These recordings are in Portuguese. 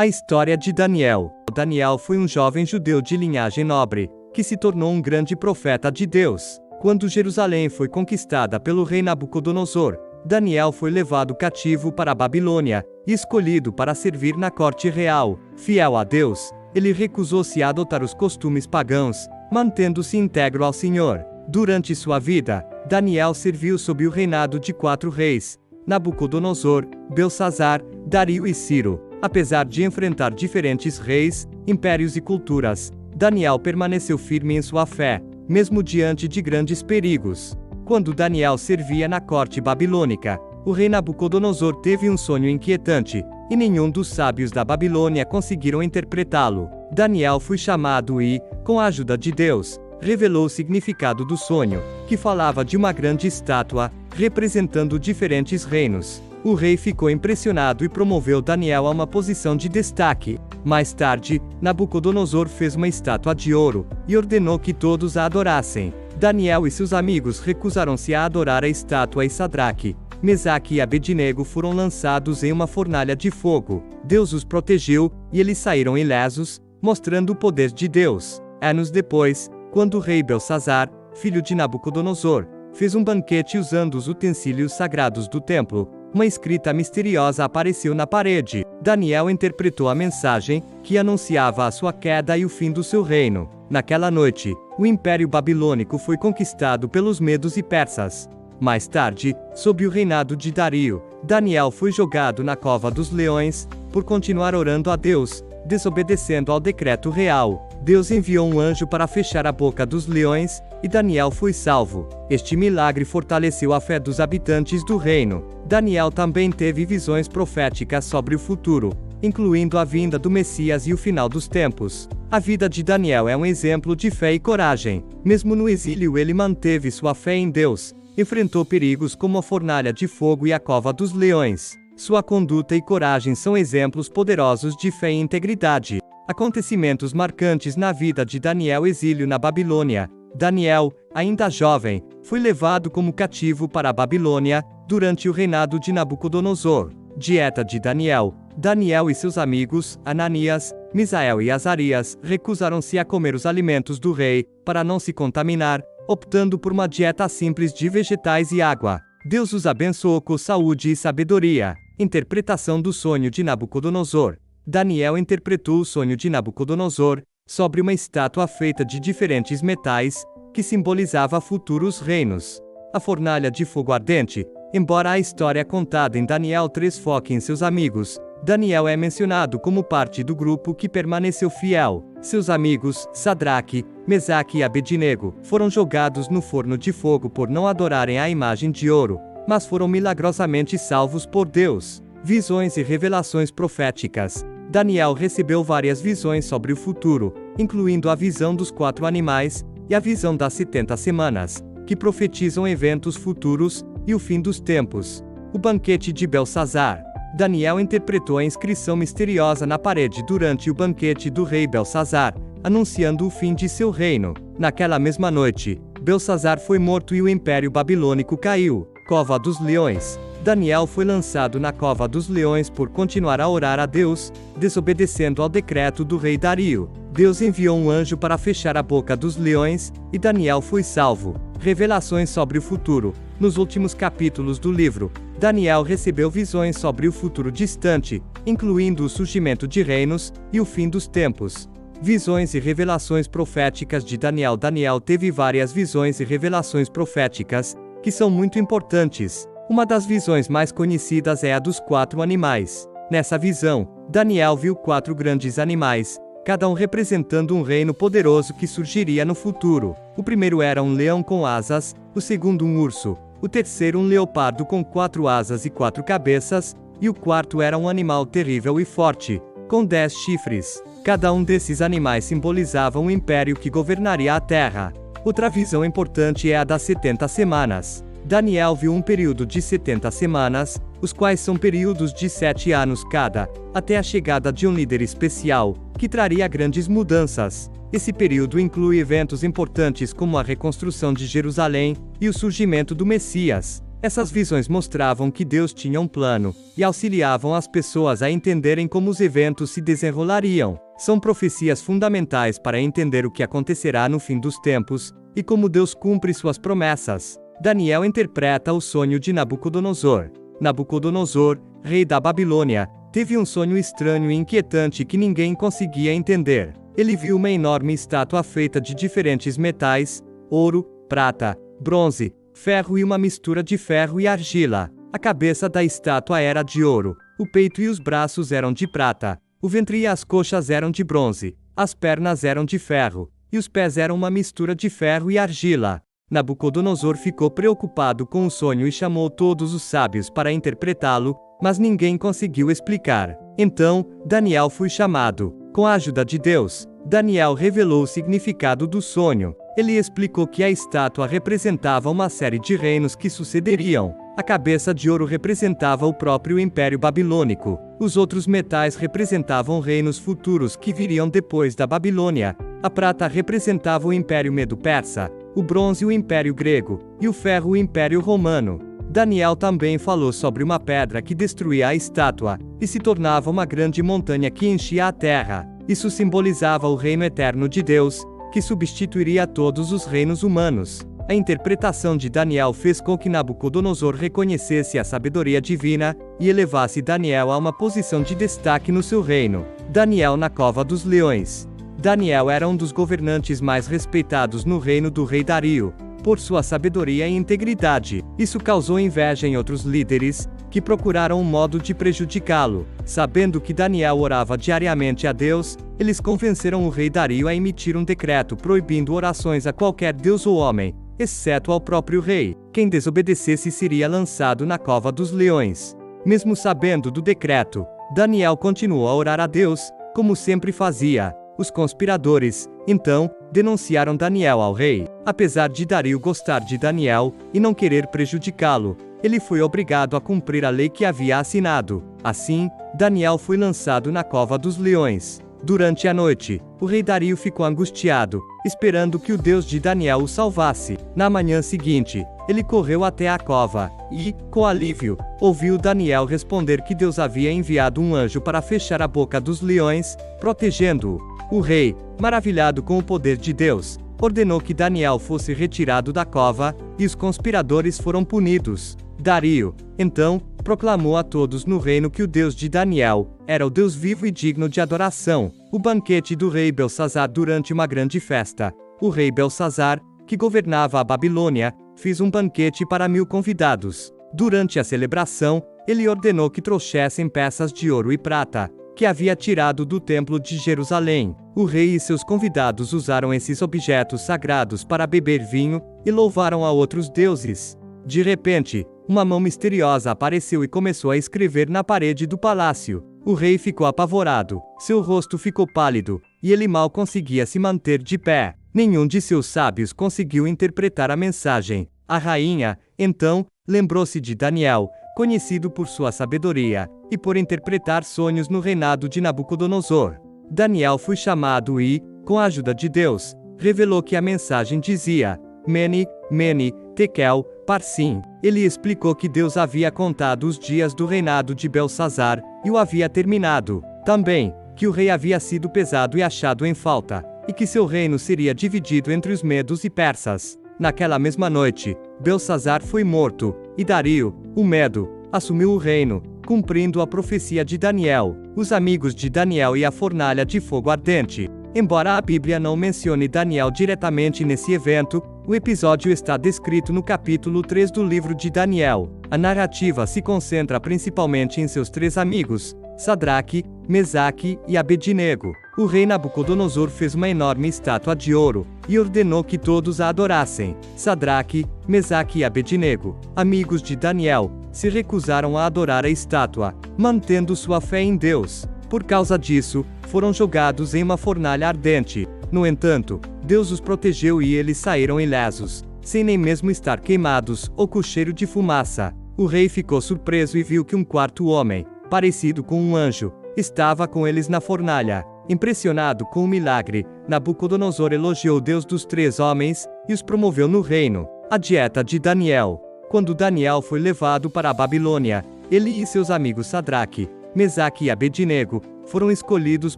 A história de Daniel. Daniel foi um jovem judeu de linhagem nobre, que se tornou um grande profeta de Deus. Quando Jerusalém foi conquistada pelo rei Nabucodonosor, Daniel foi levado cativo para a Babilônia, e escolhido para servir na corte real. Fiel a Deus, ele recusou-se a adotar os costumes pagãos, mantendo-se íntegro ao Senhor. Durante sua vida, Daniel serviu sob o reinado de 4 reis: Nabucodonosor, Belsazar, Dario e Ciro. Apesar de enfrentar diferentes reis, impérios e culturas, Daniel permaneceu firme em sua fé, mesmo diante de grandes perigos. Quando Daniel servia na corte babilônica, o rei Nabucodonosor teve um sonho inquietante, e nenhum dos sábios da Babilônia conseguiram interpretá-lo. Daniel foi chamado e, com a ajuda de Deus, revelou o significado do sonho, que falava de uma grande estátua, representando diferentes reinos. O rei ficou impressionado e promoveu Daniel a uma posição de destaque. Mais tarde, Nabucodonosor fez uma estátua de ouro, e ordenou que todos a adorassem. Daniel e seus amigos recusaram-se a adorar a estátua e Sadraque, Mesaque e Abednego foram lançados em uma fornalha de fogo. Deus os protegeu, e eles saíram ilesos, mostrando o poder de Deus. Anos depois, quando o rei Belsazar, filho de Nabucodonosor, fez um banquete usando os utensílios sagrados do templo, uma escrita misteriosa apareceu na parede. Daniel interpretou a mensagem, que anunciava a sua queda e o fim do seu reino. Naquela noite, o Império Babilônico foi conquistado pelos medos e persas. Mais tarde, sob o reinado de Dario, Daniel foi jogado na cova dos leões, por continuar orando a Deus, desobedecendo ao decreto real. Deus enviou um anjo para fechar a boca dos leões, e Daniel foi salvo. Este milagre fortaleceu a fé dos habitantes do reino. Daniel também teve visões proféticas sobre o futuro, incluindo a vinda do Messias e o final dos tempos. A vida de Daniel é um exemplo de fé e coragem. Mesmo no exílio, ele manteve sua fé em Deus, enfrentou perigos como a fornalha de fogo e a cova dos leões. Sua conduta e coragem são exemplos poderosos de fé e integridade. Acontecimentos marcantes na vida de Daniel. Exílio na Babilônia. Daniel, ainda jovem, foi levado como cativo para a Babilônia, durante o reinado de Nabucodonosor. Dieta de Daniel. Daniel e seus amigos, Ananias, Misael e Azarias, recusaram-se a comer os alimentos do rei, para não se contaminar, optando por uma dieta simples de vegetais e água. Deus os abençoou com saúde e sabedoria. Interpretação do sonho de Nabucodonosor. Daniel interpretou o sonho de Nabucodonosor, sobre uma estátua feita de diferentes metais, que simbolizava futuros reinos. A fornalha de fogo ardente. Embora a história contada em Daniel 3 foque em seus amigos, Daniel é mencionado como parte do grupo que permaneceu fiel. Seus amigos, Sadraque, Mesaque e Abednego, foram jogados no forno de fogo por não adorarem a imagem de ouro, mas foram milagrosamente salvos por Deus. Visões e revelações proféticas. Daniel recebeu várias visões sobre o futuro, incluindo a visão dos 4 animais, e a visão das 70 semanas, que profetizam eventos futuros, e o fim dos tempos. O banquete de Belsazar. Daniel interpretou a inscrição misteriosa na parede durante o banquete do rei Belsazar, anunciando o fim de seu reino. Naquela mesma noite, Belsazar foi morto e o Império Babilônico caiu. Cova dos Leões. Daniel foi lançado na cova dos leões por continuar a orar a Deus, desobedecendo ao decreto do rei Dario. Deus enviou um anjo para fechar a boca dos leões, e Daniel foi salvo. Revelações sobre o futuro. Nos últimos capítulos do livro, Daniel recebeu visões sobre o futuro distante, incluindo o surgimento de reinos, e o fim dos tempos. Visões e revelações proféticas de Daniel. Daniel teve várias visões e revelações proféticas, que são muito importantes. Uma das visões mais conhecidas é a dos 4 animais. Nessa visão, Daniel viu 4 grandes animais, cada um representando um reino poderoso que surgiria no futuro. O primeiro era um leão com asas, o segundo um urso, o terceiro um leopardo com 4 asas e 4 cabeças, e o quarto era um animal terrível e forte, com 10 chifres. Cada um desses animais simbolizava um império que governaria a terra. Outra visão importante é a das 70 semanas. Daniel viu um período de 70 semanas, os quais são períodos de 7 anos cada, até a chegada de um líder especial, que traria grandes mudanças. Esse período inclui eventos importantes como a reconstrução de Jerusalém e o surgimento do Messias. Essas visões mostravam que Deus tinha um plano, e auxiliavam as pessoas a entenderem como os eventos se desenrolariam. São profecias fundamentais para entender o que acontecerá no fim dos tempos, e como Deus cumpre suas promessas. Daniel interpreta o sonho de Nabucodonosor. Nabucodonosor, rei da Babilônia, teve um sonho estranho e inquietante que ninguém conseguia entender. Ele viu uma enorme estátua feita de diferentes metais: ouro, prata, bronze, ferro e uma mistura de ferro e argila. A cabeça da estátua era de ouro, o peito e os braços eram de prata, o ventre e as coxas eram de bronze, as pernas eram de ferro, e os pés eram uma mistura de ferro e argila. Nabucodonosor ficou preocupado com o sonho e chamou todos os sábios para interpretá-lo, mas ninguém conseguiu explicar. Então, Daniel foi chamado. Com a ajuda de Deus, Daniel revelou o significado do sonho. Ele explicou que a estátua representava uma série de reinos que sucederiam. A cabeça de ouro representava o próprio Império Babilônico. Os outros metais representavam reinos futuros que viriam depois da Babilônia. A prata representava o Império Medo-Persa, o bronze o Império Grego, e o ferro o Império Romano. Daniel também falou sobre uma pedra que destruía a estátua, e se tornava uma grande montanha que enchia a terra. Isso simbolizava o reino eterno de Deus, que substituiria todos os reinos humanos. A interpretação de Daniel fez com que Nabucodonosor reconhecesse a sabedoria divina, e elevasse Daniel a uma posição de destaque no seu reino. Daniel na cova dos leões. Daniel era um dos governantes mais respeitados no reino do rei Dario, por sua sabedoria e integridade. Isso causou inveja em outros líderes, que procuraram um modo de prejudicá-lo. Sabendo que Daniel orava diariamente a Deus, eles convenceram o rei Dario a emitir um decreto proibindo orações a qualquer deus ou homem, exceto ao próprio rei. Quem desobedecesse seria lançado na cova dos leões. Mesmo sabendo do decreto, Daniel continuou a orar a Deus, como sempre fazia. Os conspiradores, então, denunciaram Daniel ao rei. Apesar de Dario gostar de Daniel e não querer prejudicá-lo, ele foi obrigado a cumprir a lei que havia assinado. Assim, Daniel foi lançado na cova dos leões. Durante a noite, o rei Dario ficou angustiado, esperando que o Deus de Daniel o salvasse. Na manhã seguinte, ele correu até a cova e, com alívio, ouviu Daniel responder que Deus havia enviado um anjo para fechar a boca dos leões, protegendo-o. O rei, maravilhado com o poder de Deus, ordenou que Daniel fosse retirado da cova, e os conspiradores foram punidos. Dario, então, proclamou a todos no reino que o Deus de Daniel era o Deus vivo e digno de adoração. O banquete do rei Belsazar. Durante uma grande festa, o rei Belsazar, que governava a Babilônia, fez um banquete para 1000 convidados. Durante a celebração, ele ordenou que trouxessem peças de ouro e prata, que havia tirado do templo de Jerusalém. O rei e seus convidados usaram esses objetos sagrados para beber vinho, e louvaram a outros deuses. De repente, uma mão misteriosa apareceu e começou a escrever na parede do palácio. O rei ficou apavorado, seu rosto ficou pálido, e ele mal conseguia se manter de pé. Nenhum de seus sábios conseguiu interpretar a mensagem. A rainha, então, lembrou-se de Daniel, conhecido por sua sabedoria, e por interpretar sonhos no reinado de Nabucodonosor. Daniel foi chamado e, com a ajuda de Deus, revelou que a mensagem dizia: Mene, Mene, Tekel, Parsim. Ele explicou que Deus havia contado os dias do reinado de Belsazar, e o havia terminado. Também, que o rei havia sido pesado e achado em falta, e que seu reino seria dividido entre os medos e persas. Naquela mesma noite, Belsazar foi morto, e Dario, o Medo, assumiu o reino, cumprindo a profecia de Daniel, os amigos de Daniel e a fornalha de fogo ardente. Embora a Bíblia não mencione Daniel diretamente nesse evento, o episódio está descrito no capítulo 3 do livro de Daniel. A narrativa se concentra principalmente em seus 3 amigos, Sadraque, Mesaque e Abednego. O rei Nabucodonosor fez uma enorme estátua de ouro, e ordenou que todos a adorassem. Sadraque, Mesaque e Abednego, amigos de Daniel, se recusaram a adorar a estátua, mantendo sua fé em Deus. Por causa disso, foram jogados em uma fornalha ardente. No entanto, Deus os protegeu e eles saíram ilesos, sem nem mesmo estar queimados ou com cheiro de fumaça. O rei ficou surpreso e viu que um quarto homem, parecido com um anjo, estava com eles na fornalha. Impressionado com o milagre, Nabucodonosor elogiou o Deus dos 3 homens, e os promoveu no reino. A dieta de Daniel. Quando Daniel foi levado para a Babilônia, ele e seus amigos Sadraque, Mesaque e Abednego foram escolhidos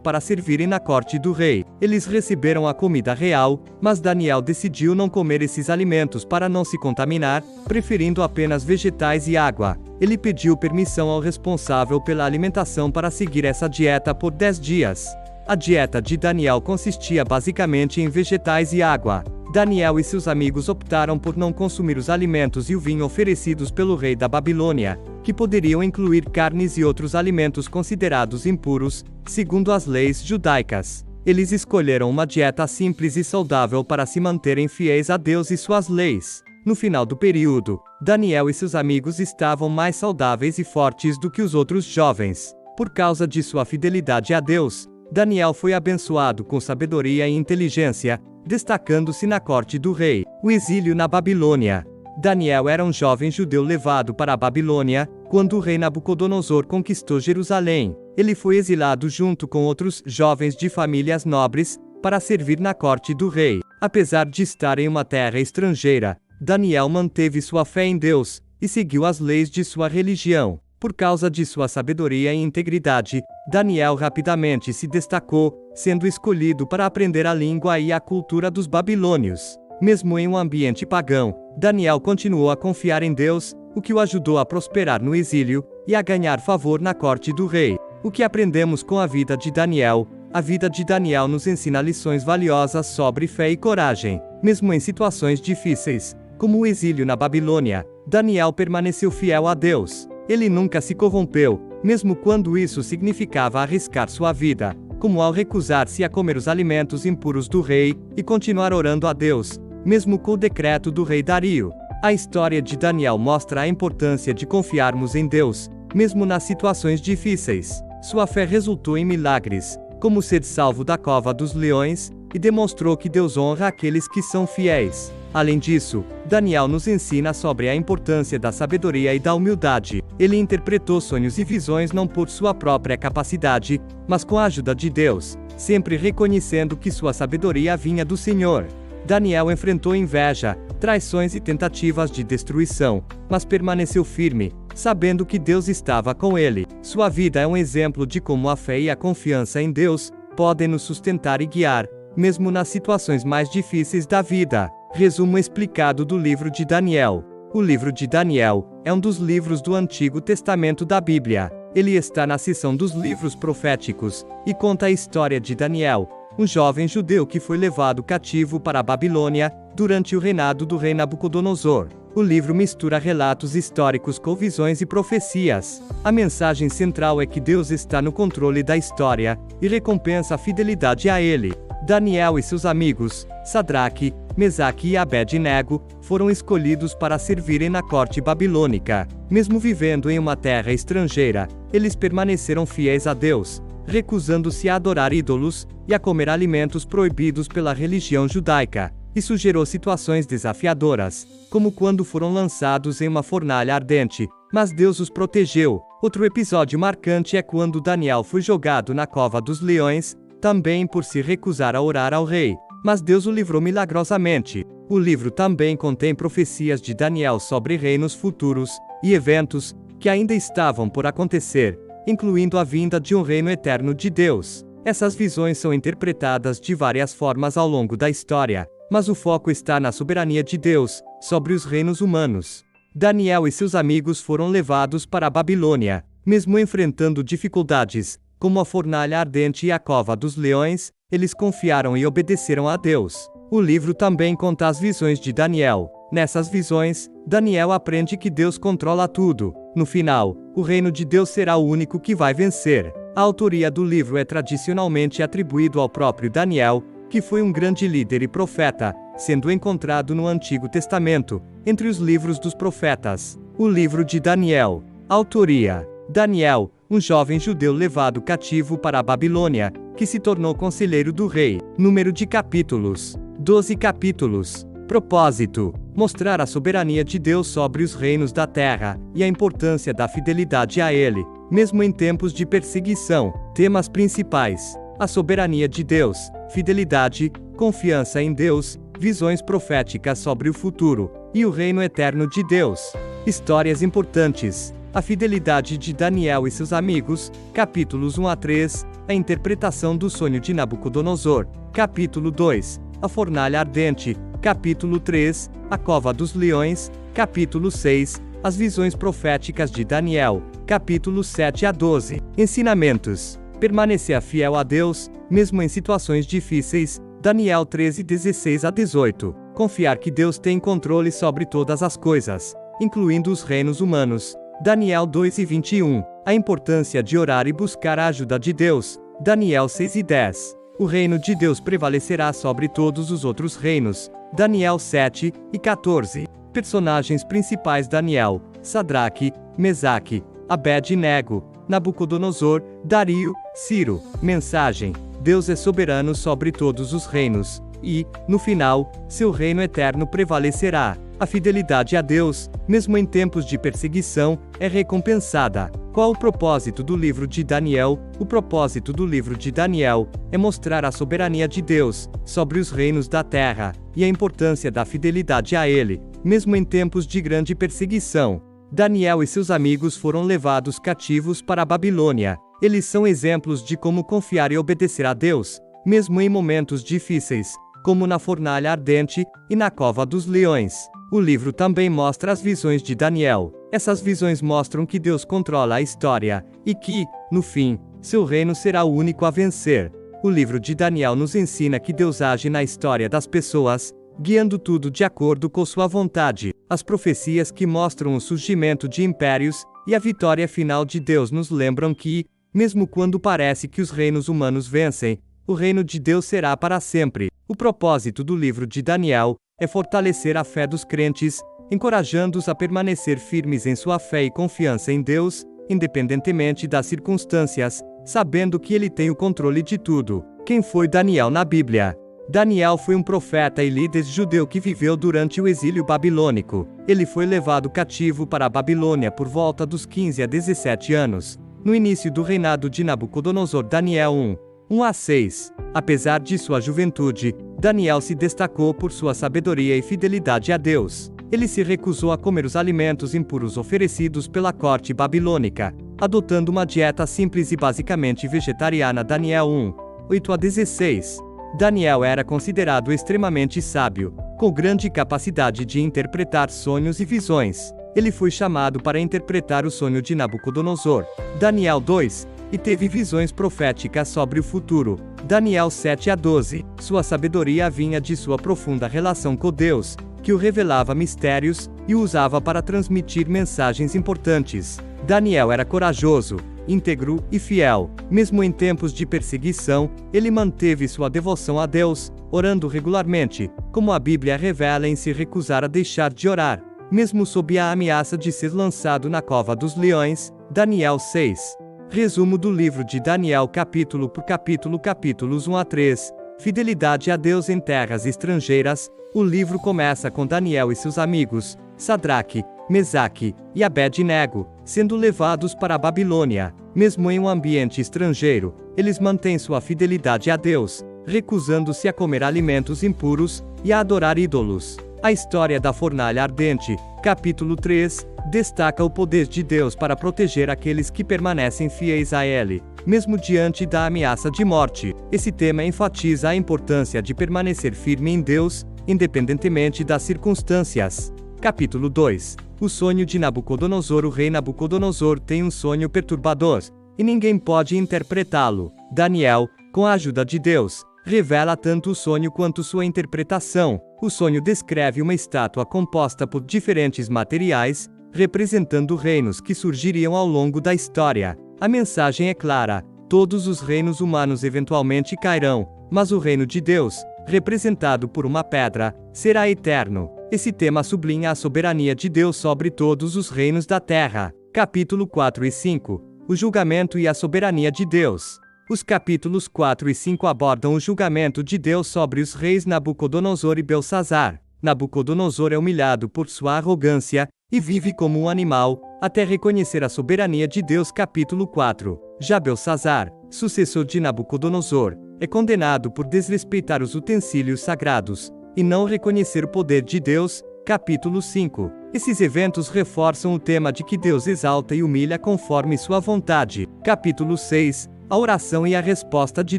para servirem na corte do rei. Eles receberam a comida real, mas Daniel decidiu não comer esses alimentos para não se contaminar, preferindo apenas vegetais e água. Ele pediu permissão ao responsável pela alimentação para seguir essa dieta por 10 dias. A dieta de Daniel consistia basicamente em vegetais e água. Daniel e seus amigos optaram por não consumir os alimentos e o vinho oferecidos pelo rei da Babilônia, que poderiam incluir carnes e outros alimentos considerados impuros, segundo as leis judaicas. Eles escolheram uma dieta simples e saudável para se manterem fiéis a Deus e suas leis. No final do período, Daniel e seus amigos estavam mais saudáveis e fortes do que os outros jovens. Por causa de sua fidelidade a Deus, Daniel foi abençoado com sabedoria e inteligência, destacando-se na corte do rei. O exílio na Babilônia. Daniel era um jovem judeu levado para a Babilônia, quando o rei Nabucodonosor conquistou Jerusalém. Ele foi exilado junto com outros jovens de famílias nobres, para servir na corte do rei. Apesar de estar em uma terra estrangeira, Daniel manteve sua fé em Deus, e seguiu as leis de sua religião. Por causa de sua sabedoria e integridade, Daniel rapidamente se destacou, sendo escolhido para aprender a língua e a cultura dos babilônios. Mesmo em um ambiente pagão, Daniel continuou a confiar em Deus, o que o ajudou a prosperar no exílio, e a ganhar favor na corte do rei. O que aprendemos com a vida de Daniel? A vida de Daniel nos ensina lições valiosas sobre fé e coragem. Mesmo em situações difíceis, como o exílio na Babilônia, Daniel permaneceu fiel a Deus. Ele nunca se corrompeu, mesmo quando isso significava arriscar sua vida, como ao recusar-se a comer os alimentos impuros do rei, e continuar orando a Deus, mesmo com o decreto do rei Dario. A história de Daniel mostra a importância de confiarmos em Deus, mesmo nas situações difíceis. Sua fé resultou em milagres, como ser salvo da cova dos leões, e demonstrou que Deus honra aqueles que são fiéis. Além disso, Daniel nos ensina sobre a importância da sabedoria e da humildade. Ele interpretou sonhos e visões não por sua própria capacidade, mas com a ajuda de Deus, sempre reconhecendo que sua sabedoria vinha do Senhor. Daniel enfrentou inveja, traições e tentativas de destruição, mas permaneceu firme, sabendo que Deus estava com ele. Sua vida é um exemplo de como a fé e a confiança em Deus podem nos sustentar e guiar, mesmo nas situações mais difíceis da vida. Resumo explicado do livro de Daniel. O livro de Daniel é um dos livros do Antigo Testamento da Bíblia. Ele está na seção dos livros proféticos, e conta a história de Daniel, um jovem judeu que foi levado cativo para a Babilônia, durante o reinado do rei Nabucodonosor. O livro mistura relatos históricos com visões e profecias. A mensagem central é que Deus está no controle da história, e recompensa a fidelidade a ele. Daniel e seus amigos, Sadraque, Mesaque e Abednego, foram escolhidos para servirem na corte babilônica. Mesmo vivendo em uma terra estrangeira, eles permaneceram fiéis a Deus, recusando-se a adorar ídolos, e a comer alimentos proibidos pela religião judaica. Isso gerou situações desafiadoras, como quando foram lançados em uma fornalha ardente, mas Deus os protegeu. Outro episódio marcante é quando Daniel foi jogado na cova dos leões, também por se recusar a orar ao rei, mas Deus o livrou milagrosamente. O livro também contém profecias de Daniel sobre reinos futuros, e eventos, que ainda estavam por acontecer, incluindo a vinda de um reino eterno de Deus. Essas visões são interpretadas de várias formas ao longo da história, mas o foco está na soberania de Deus, sobre os reinos humanos. Daniel e seus amigos foram levados para a Babilônia, mesmo enfrentando dificuldades, como a fornalha ardente e a cova dos leões, eles confiaram e obedeceram a Deus. O livro também conta as visões de Daniel. Nessas visões, Daniel aprende que Deus controla tudo. No final, o reino de Deus será o único que vai vencer. A autoria do livro é tradicionalmente atribuído ao próprio Daniel, que foi um grande líder e profeta, sendo encontrado no Antigo Testamento, entre os livros dos profetas. O livro de Daniel. Autoria: Daniel, um jovem judeu levado cativo para a Babilônia, que se tornou conselheiro do rei. Número de capítulos: 12 capítulos. Propósito: mostrar a soberania de Deus sobre os reinos da terra, e a importância da fidelidade a Ele, mesmo em tempos de perseguição. Temas principais: a soberania de Deus, fidelidade, confiança em Deus, visões proféticas sobre o futuro, e o reino eterno de Deus. Histórias importantes. A fidelidade de Daniel e seus amigos, capítulos 1 a 3, a interpretação do sonho de Nabucodonosor, capítulo 2, a fornalha ardente, capítulo 3, a cova dos leões, capítulo 6, as visões proféticas de Daniel, capítulos 7 a 12. Ensinamentos. Permanecer fiel a Deus, mesmo em situações difíceis, Daniel 13, 16 a 18. Confiar que Deus tem controle sobre todas as coisas, incluindo os reinos humanos, Daniel 2 e 21. A importância de orar e buscar a ajuda de Deus, Daniel 6 e 10. O reino de Deus prevalecerá sobre todos os outros reinos, Daniel 7 e 14. Personagens principais: Daniel, Sadraque, Mesaque, Abed-nego, Nabucodonosor, Dario, Ciro. Mensagem: Deus é soberano sobre todos os reinos, e, no final, seu reino eterno prevalecerá. A fidelidade a Deus, mesmo em tempos de perseguição, é recompensada. Qual o propósito do livro de Daniel? O propósito do livro de Daniel é mostrar a soberania de Deus sobre os reinos da terra, e a importância da fidelidade a Ele, mesmo em tempos de grande perseguição. Daniel e seus amigos foram levados cativos para a Babilônia. Eles são exemplos de como confiar e obedecer a Deus, mesmo em momentos difíceis, como na fornalha ardente e na cova dos leões. O livro também mostra as visões de Daniel. Essas visões mostram que Deus controla a história, e que, no fim, seu reino será o único a vencer. O livro de Daniel nos ensina que Deus age na história das pessoas, guiando tudo de acordo com sua vontade. As profecias que mostram o surgimento de impérios e a vitória final de Deus nos lembram que, mesmo quando parece que os reinos humanos vencem, o reino de Deus será para sempre. O propósito do livro de Daniel é fortalecer a fé dos crentes, encorajando-os a permanecer firmes em sua fé e confiança em Deus, independentemente das circunstâncias, sabendo que Ele tem o controle de tudo. Quem foi Daniel na Bíblia? Daniel foi um profeta e líder judeu que viveu durante o exílio babilônico. Ele foi levado cativo para a Babilônia por volta dos 15 a 17 anos, no início do reinado de Nabucodonosor. Daniel 1 a 6. Apesar de sua juventude, Daniel se destacou por sua sabedoria e fidelidade a Deus. Ele se recusou a comer os alimentos impuros oferecidos pela corte babilônica, adotando uma dieta simples e basicamente vegetariana. Daniel 8 a 16. Daniel era considerado extremamente sábio, com grande capacidade de interpretar sonhos e visões. Ele foi chamado para interpretar o sonho de Nabucodonosor, Daniel 2, e teve visões proféticas sobre o futuro, Daniel 7 a 12. Sua sabedoria vinha de sua profunda relação com Deus, que o revelava mistérios e o usava para transmitir mensagens importantes. Daniel era corajoso, íntegro e fiel. Mesmo em tempos de perseguição, ele manteve sua devoção a Deus, orando regularmente, como a Bíblia revela, em se recusar a deixar de orar, mesmo sob a ameaça de ser lançado na cova dos leões. Daniel 6. Resumo do livro de Daniel capítulo por capítulo, capítulos 1 a 3. Fidelidade a Deus em terras estrangeiras. O livro começa com Daniel e seus amigos, Sadraque, Mesaque e Abed-nego, sendo levados para a Babilônia. Mesmo em um ambiente estrangeiro, eles mantêm sua fidelidade a Deus, recusando-se a comer alimentos impuros e a adorar ídolos. A história da fornalha ardente, capítulo 3, destaca o poder de Deus para proteger aqueles que permanecem fiéis a Ele, mesmo diante da ameaça de morte. Esse tema enfatiza a importância de permanecer firme em Deus, independentemente das circunstâncias. Capítulo 2. O sonho de Nabucodonosor. O rei Nabucodonosor tem um sonho perturbador, e ninguém pode interpretá-lo. Daniel, com a ajuda de Deus, revela tanto o sonho quanto sua interpretação. O sonho descreve uma estátua composta por diferentes materiais, representando reinos que surgiriam ao longo da história. A mensagem é clara: todos os reinos humanos eventualmente cairão, mas o reino de Deus, representado por uma pedra, será eterno. Esse tema sublinha a soberania de Deus sobre todos os reinos da terra. Capítulo 4 e 5. O julgamento e a soberania de Deus. Os capítulos 4 e 5 abordam o julgamento de Deus sobre os reis Nabucodonosor e Belsazar. Nabucodonosor é humilhado por sua arrogância, e vive como um animal, até reconhecer a soberania de Deus. Capítulo 4. Já Belsazar, sucessor de Nabucodonosor, é condenado por desrespeitar os utensílios sagrados, e não reconhecer o poder de Deus. Capítulo 5. Esses eventos reforçam o tema de que Deus exalta e humilha conforme sua vontade. Capítulo 6. A oração e a resposta de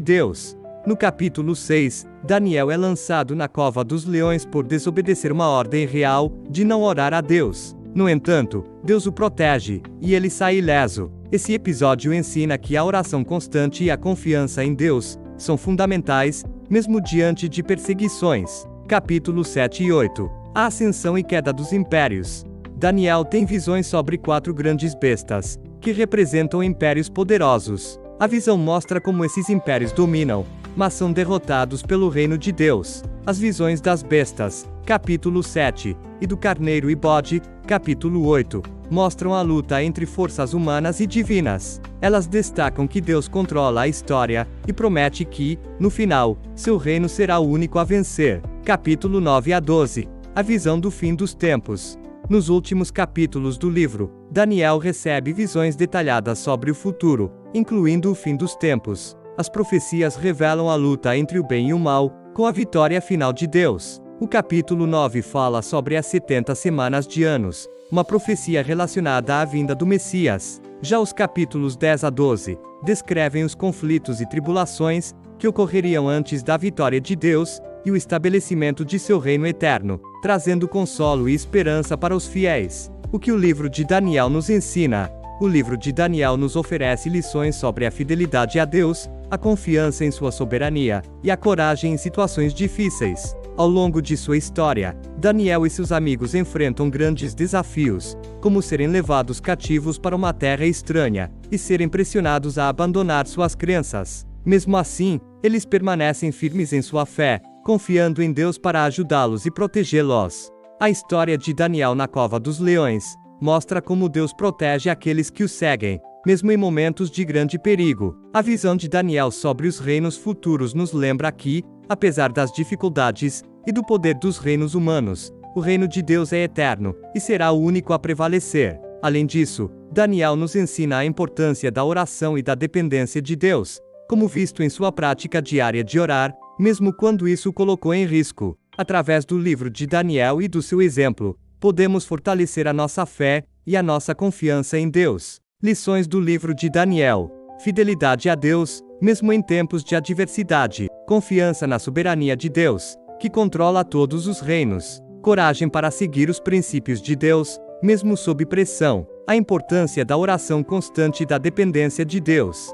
Deus. No capítulo 6, Daniel é lançado na cova dos leões por desobedecer uma ordem real de não orar a Deus. No entanto, Deus o protege, e ele sai ileso. Esse episódio ensina que a oração constante e a confiança em Deus são fundamentais, mesmo diante de perseguições. Capítulo 7 e 8. A ascensão e queda dos impérios. Daniel tem visões sobre 4 grandes bestas, que representam impérios poderosos. A visão mostra como esses impérios dominam, mas são derrotados pelo reino de Deus. As visões das bestas, capítulo 7, e do carneiro e bode, capítulo 8, mostram a luta entre forças humanas e divinas. Elas destacam que Deus controla a história, e promete que, no final, seu reino será o único a vencer. Capítulo 9 a 12. A visão do fim dos tempos. Nos últimos capítulos do livro, Daniel recebe visões detalhadas sobre o futuro, incluindo o fim dos tempos. As profecias revelam a luta entre o bem e o mal, com a vitória final de Deus. O capítulo 9 fala sobre as 70 semanas de anos, uma profecia relacionada à vinda do Messias. Já os capítulos 10 a 12 descrevem os conflitos e tribulações que ocorreriam antes da vitória de Deus e o estabelecimento de seu reino eterno, trazendo consolo e esperança para os fiéis. O que o livro de Daniel nos ensina? O livro de Daniel nos oferece lições sobre a fidelidade a Deus, a confiança em sua soberania, e a coragem em situações difíceis. Ao longo de sua história, Daniel e seus amigos enfrentam grandes desafios, como serem levados cativos para uma terra estranha, e serem pressionados a abandonar suas crenças. Mesmo assim, eles permanecem firmes em sua fé, confiando em Deus para ajudá-los e protegê-los. A história de Daniel na cova dos leões mostra como Deus protege aqueles que o seguem, mesmo em momentos de grande perigo. A visão de Daniel sobre os reinos futuros nos lembra que, apesar das dificuldades e do poder dos reinos humanos, o reino de Deus é eterno e será o único a prevalecer. Além disso, Daniel nos ensina a importância da oração e da dependência de Deus, como visto em sua prática diária de orar, mesmo quando isso o colocou em risco. Através do livro de Daniel e do seu exemplo, podemos fortalecer a nossa fé e a nossa confiança em Deus. Lições do livro de Daniel. Fidelidade a Deus, mesmo em tempos de adversidade. Confiança na soberania de Deus, que controla todos os reinos. Coragem para seguir os princípios de Deus, mesmo sob pressão. A importância da oração constante e da dependência de Deus.